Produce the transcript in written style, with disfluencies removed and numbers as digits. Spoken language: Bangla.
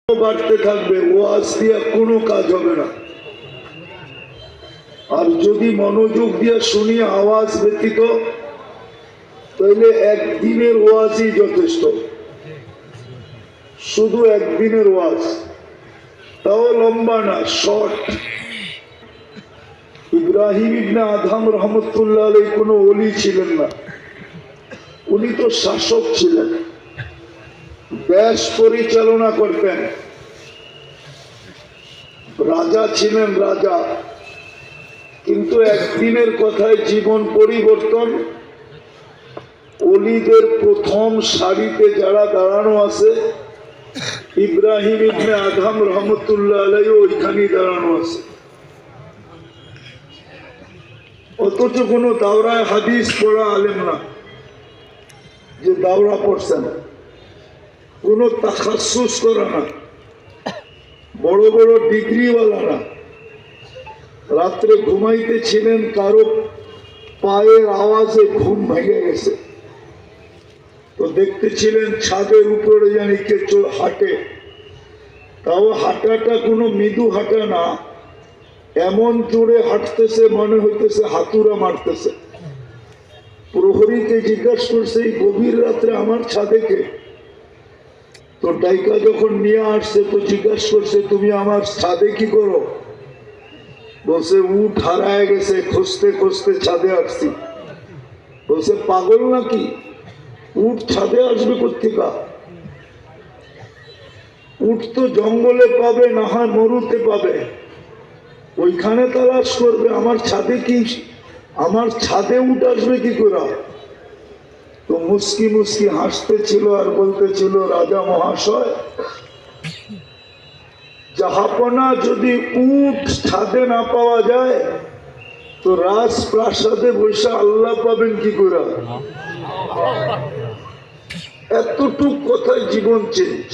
বাড়তে থাকবে, ওয়াজ দিয়ে কোনো কাজ হবে না। আর যদি মনোযোগ দিয়ে শুনি আওয়াজ ব্যতীত, তাহলে একদিনের ওয়াজই যথেষ্ট। শুধু একদিনের ওয়াজ, তাও লম্বা না, শর্ট। ইব্রাহিম ইবনে আদহাম রহমতুল্লাহ আলাইহি কোনো ওলি ছিলেন না, উনি তো শাসক ছিলেন, দেশ পরিচালনা করতেন, রাজা ছিলেন রাজা। কিন্তু একদিনের কথায় জীবন পরিবর্তন। ওলিদের প্রথম সারিতে যারা দাঁড়ানো আছে, ইব্রাহিম ইবনে আদহাম রহমতুল্লাহ আলাইহি ওইখানেই দাঁড়ানো আছে। অথচ কোনো দাওরায় হাদিস পড়া আলেম না যে দাওরা পড়ছেন, কোনো তাখাসুস করা না, বড় বড় ডিগ্রিওয়ালা না। রাত্রে ঘুমাইতেছিলেন, কারো পায়ের আওয়াজে ঘুম ভেঙে গেছে, তো দেখতেছিলেন ছাদের উপরে জানি কে হাঁটে। তাও হাঁটাটা কোনো মৃদু হাঁটা না, এমন জোরে হাঁটতেছে মনে হইতেছে হাতুড়া মারতেছে। প্রহরীকে জিজ্ঞাসা করছে, এই গভীর রাত্রে আমার ছাদে কে? তো ডাইকা যখন নিয়ে আসছে তো জিজ্ঞাসা করছে, তুমি আমার ছাদে কি করো? বলছে, উঠ হারায় গেছে, খুঁজতে খুঁজতে ছাদে আসছি। বলছে, পাগল নাকি? উঠ ছাদে আসবে কোথেকা? উঠ তো জঙ্গলে পাবে, না হয় মরুতে পাবে, ওইখানে তালাশ করবে। আমার ছাদে কি, আমার ছাদে উঠ আসবে কি করে? তো মুস্কি মুস্কি হাসতেছিল আর বলতেছিল, রাজা মহাশয়, জাহাপনা যদি উট ছাদে না পাওয়া যায় তো রাজপ্রাসাদে বসে আল্লাহ পাবেন কি করে? এতটুক কথায় জীবন চেঞ্জ।